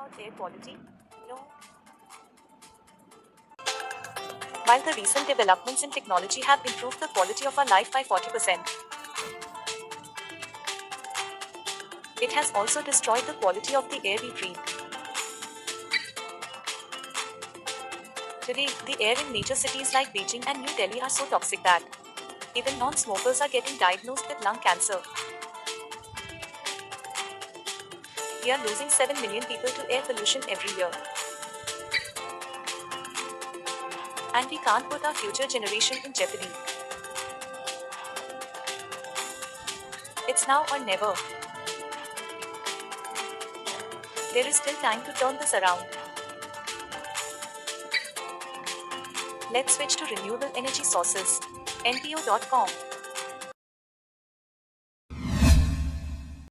About air quality? No. While the recent developments in technology have improved the quality of our life by 40%, it has also destroyed the quality of the air we breathe. Today, the air in major cities like Beijing and New Delhi are so toxic that even non smokers are getting diagnosed with lung cancer. We are losing 7 million people to air pollution every year. And we can't put our future generation in jeopardy. It's now or never. There is still time to turn this around. Let's switch to renewable energy sources. NPO.com